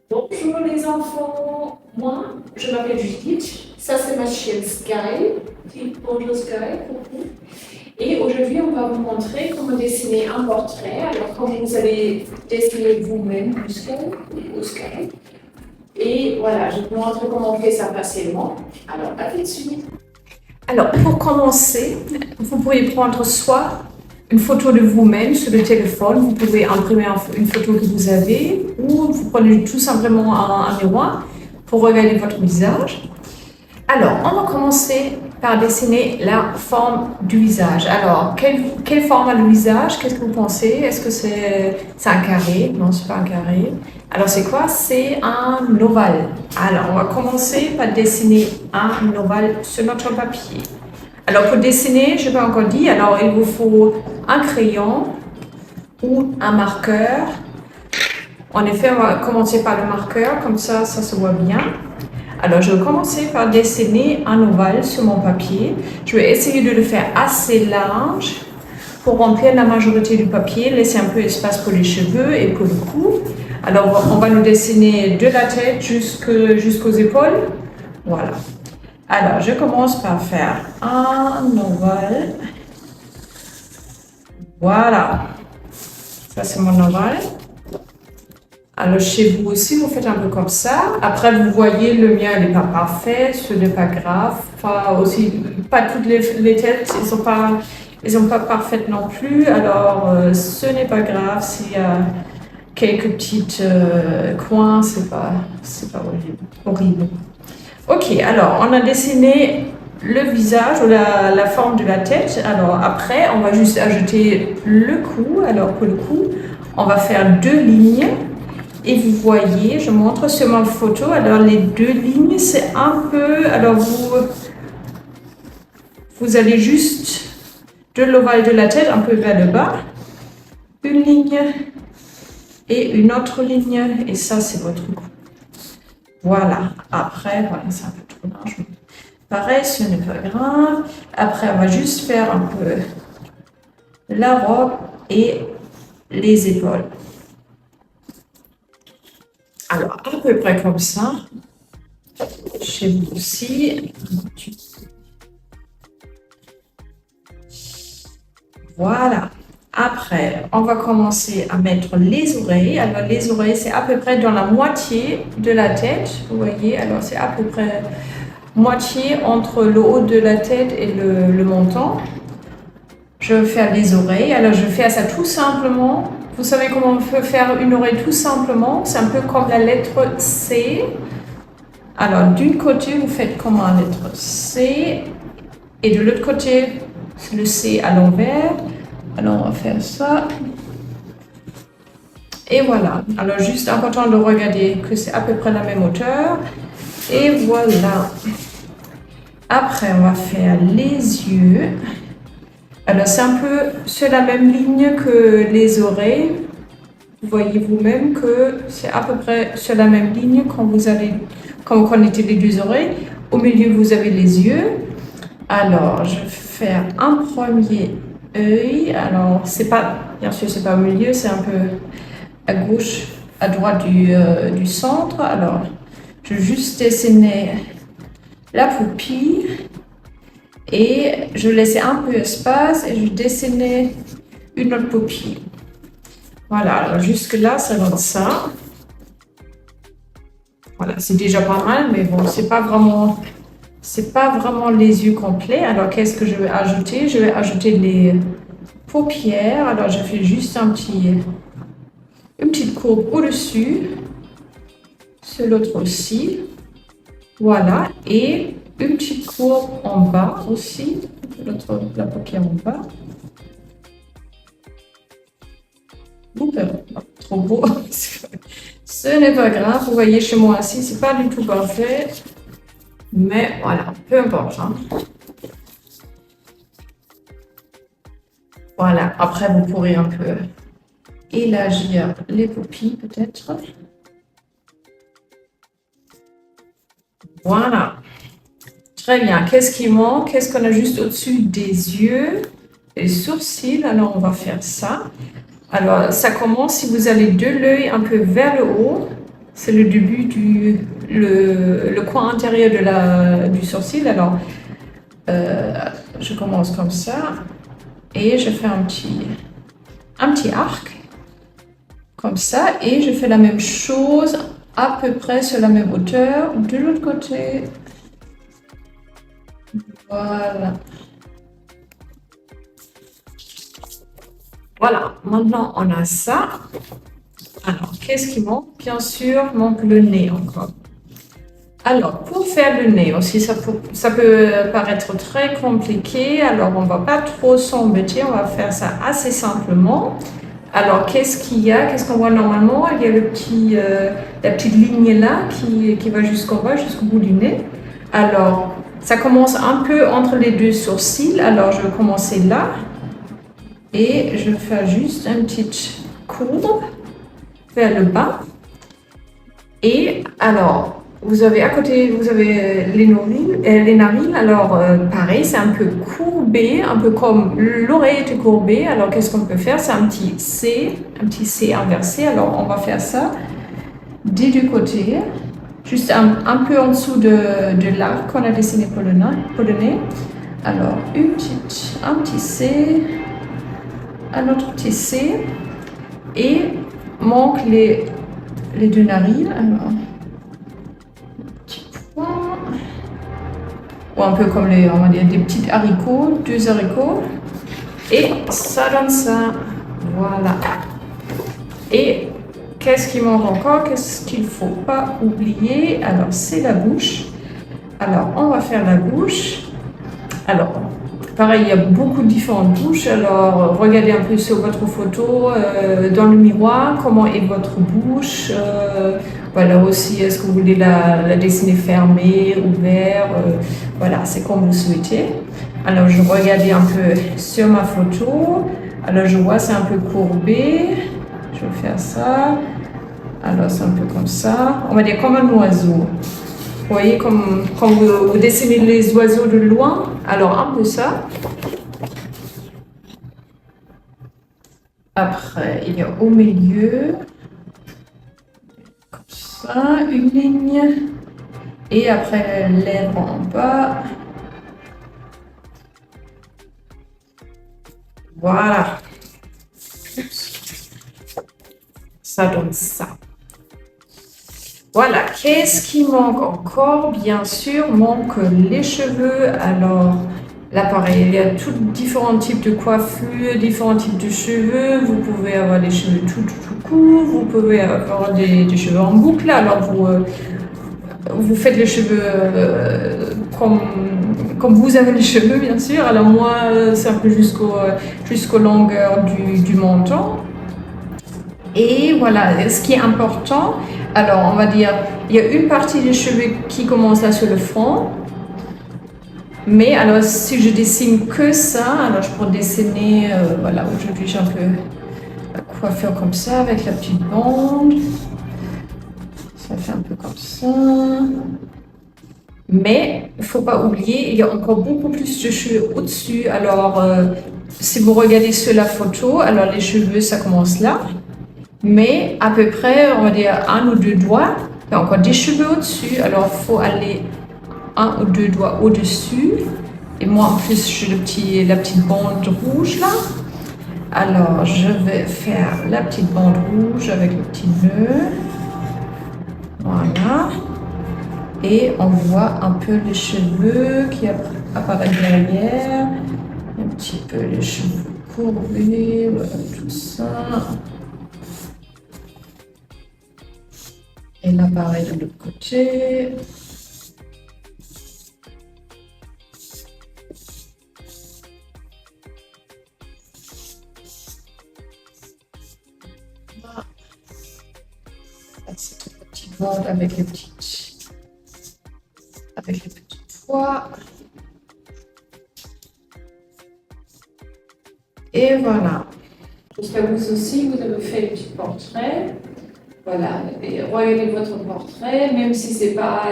Bonjour les enfants, moi je m'appelle Judith, ça c'est ma chienne Sky. Dites bonjour Sky, coucou. Et aujourd'hui on va vous montrer comment dessiner un portrait. Alors comme vous allez dessiner vous-même ou Sky. Et voilà, je vous montre comment on fait ça facilement. Alors à tout de suite. Alors pour commencer, vous pouvez prendre soit une photo de vous-même sur le téléphone, vous pouvez imprimer une photo que vous avez ou vous prenez tout simplement un miroir pour regarder votre visage. Alors, on va commencer par dessiner la forme du visage. Alors, quelle forme a le visage? Qu'est-ce que vous pensez? Est-ce que c'est un carré? Non, c'est pas un carré. Alors, c'est quoi? C'est un ovale. Alors, on va commencer par dessiner un ovale sur notre papier. Alors, pour dessiner, je n'ai pas encore dit, alors il vous faut un crayon ou un marqueur. En effet, on va commencer par le marqueur, comme ça se voit bien. Alors, je vais commencer par dessiner un ovale sur mon papier. Je vais essayer de le faire assez large pour remplir la majorité du papier, laisser un peu d'espace pour les cheveux et pour le cou. Alors, on va nous dessiner de la tête jusqu'aux épaules. Voilà. Alors, je commence par faire un ovale. Voilà. Ça, c'est mon ovale. Alors, chez vous aussi, vous faites un peu comme ça. Après, vous voyez, le mien, il n'est pas parfait. Ce n'est pas grave. Pas toutes les têtes, ils sont pas parfaites non plus. Alors, ce n'est pas grave s'il y a quelques petites coins. C'est pas horrible. Ok, alors on a dessiné le visage ou la forme de la tête. Alors après, on va juste ajouter le cou. Alors pour le cou, on va faire 2 lignes. Et vous voyez, je montre sur ma photo. Alors les 2 lignes, c'est un peu... Alors vous allez juste de l'ovale de la tête un peu vers le bas. Une ligne et une autre ligne. Et ça, c'est votre cou. Voilà, après, voilà, c'est un peu trop large. Pareil, ce n'est pas grave. Après, on va juste faire un peu la robe et les épaules. Alors, à peu près comme ça. Chez vous aussi. Voilà. Après, on va commencer à mettre les oreilles. Alors, les oreilles, c'est à peu près dans la moitié de la tête. Vous voyez, alors c'est à peu près moitié entre le haut de la tête et le menton. Je vais faire les oreilles. Alors, je fais ça tout simplement. Vous savez comment on peut faire une oreille tout simplement? C'est un peu comme la lettre C. Alors, d'une côté, vous faites comme la lettre C. Et de l'autre côté, c'est le C à l'envers. Alors, on va faire ça. Et voilà. Alors, juste important de regarder que c'est à peu près la même hauteur. Et voilà. Après, on va faire les yeux. Alors, c'est un peu sur la même ligne que les oreilles. Vous voyez vous-même que c'est à peu près sur la même ligne quand vous connectez les 2 oreilles. Au milieu, vous avez les yeux. Alors, je vais faire un premier œil. Alors, bien sûr, c'est pas au milieu, c'est un peu à gauche, à droite du centre. Alors, je vais juste dessiner la pupille et je laisse un peu d'espace et je dessine une autre pupille. Voilà, alors jusque là, ça donne ça. Voilà, c'est déjà pas mal, mais bon, c'est pas vraiment les yeux complets. Alors, qu'est-ce que je vais ajouter? Je vais ajouter les paupières. Alors, je fais juste une petite courbe au-dessus. Sur l'autre aussi. Voilà. Et une petite courbe en bas aussi. La paupière en bas. Oups, trop beau. Ce n'est pas grave. Vous voyez, chez moi aussi, c'est pas du tout parfait. Mais voilà, peu importe. Hein. Voilà, après vous pourrez un peu élargir les pupilles peut-être. Voilà. Très bien. Qu'est-ce qui manque? Qu'est-ce qu'on a juste au-dessus des yeux? Les sourcils. Alors on va faire ça. Alors ça commence si vous allez de l'œil un peu vers le haut. c'est le début le coin intérieur du sourcil. Alors, je commence comme ça et je fais un petit arc comme ça et je fais la même chose à peu près sur la même hauteur de l'autre côté. Voilà. Voilà, maintenant on a ça. Alors, qu'est-ce qui manque? Bien sûr, manque le nez encore. Alors, pour faire le nez aussi, ça peut paraître très compliqué. Alors, on ne va pas trop s'embêter, on va faire ça assez simplement. Alors, qu'est-ce qu'il y a? Qu'est-ce qu'on voit normalement? Il y a la petite ligne là qui va jusqu'en bas, jusqu'au bout du nez. Alors, ça commence un peu entre les deux sourcils. Alors, je vais commencer là. Et je fais juste une petite courbe vers le bas. Et alors, vous avez à côté, vous avez les narines. Alors, pareil, c'est un peu courbé, un peu comme l'oreille était courbée. Alors, qu'est-ce qu'on peut faire? C'est un petit C inversé. Alors, on va faire ça des deux côtés, juste un peu en dessous de l'arc qu'on a dessiné pour le nez. Alors, un petit C, un autre petit C, et manque les deux narines. Alors, petit point, ou un peu comme on va dire des petits haricots, 2 haricots, et ça donne ça. Voilà. Et qu'est-ce qui manque encore? Qu'est-ce qu'il ne faut pas oublier? Alors, c'est la bouche. Alors, on va faire la bouche. Alors, pareil, il y a beaucoup de différentes bouches. Alors, regardez un peu sur votre photo, dans le miroir, comment est votre bouche. Voilà aussi, est-ce que vous voulez la dessiner fermée, ouverte? Voilà, c'est comme vous souhaitez. Alors, je regardais un peu sur ma photo. Alors, je vois c'est un peu courbé. Je vais faire ça. Alors, c'est un peu comme ça. On va dire comme un oiseau. Vous voyez, comme quand vous dessinez les oiseaux de loin, alors un peu ça. Après, il y a au milieu, comme ça, une ligne. Et après, les lèvres en bas. Voilà. Ça donne ça. Voilà, qu'est-ce qui manque encore? Bien sûr, manque les cheveux. Alors, là, pareil, il y a tous différents types de coiffures, différents types de cheveux. Vous pouvez avoir des cheveux tout courts, vous pouvez avoir des cheveux en boucle. Alors, vous faites les cheveux comme vous avez les cheveux, bien sûr. Alors, moi, c'est un peu jusqu'aux longueurs du menton. Et voilà, ce qui est important, alors on va dire, il y a une partie des cheveux qui commence là sur le front. Mais alors, si je dessine que ça, alors je pourrais dessiner, voilà, aujourd'hui j'ai un peu la coiffure comme ça, avec la petite bande. Ça fait un peu comme ça. Mais il ne faut pas oublier, il y a encore beaucoup plus de cheveux au-dessus. Alors, si vous regardez sur la photo, alors les cheveux, ça commence là. Mais à peu près, on va dire 1 ou 2 doigts, il y a encore des cheveux au-dessus. Alors, il faut aller 1 ou 2 doigts au-dessus. Et moi, en plus, j'ai la petite bande rouge là. Alors, je vais faire la petite bande rouge avec le petit nœud. Voilà. Et on voit un peu les cheveux qui apparaissent derrière. Un petit peu les cheveux courbés, voilà, tout ça. Et là, pareil de l'autre côté. Là, c'est une petite bande avec les petites pois. Et voilà. J'espère que vous aussi, vous avez fait le petit portrait. Voilà, et regardez votre portrait, même si c'est pas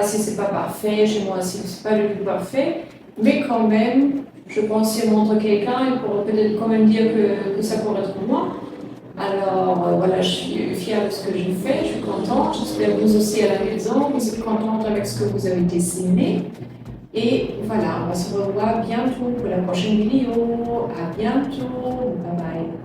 parfait, chez moi aussi c'est pas du tout parfait, mais quand même, je pense qu'il montre quelqu'un, il pourrait peut-être quand même dire que ça pourrait être moi. Alors voilà, je suis fière de ce que j'ai fait, je suis contente. J'espère que vous aussi à la maison, vous êtes contente avec ce que vous avez dessiné. Et voilà, on va se revoir bientôt pour la prochaine vidéo. À bientôt. Bye bye.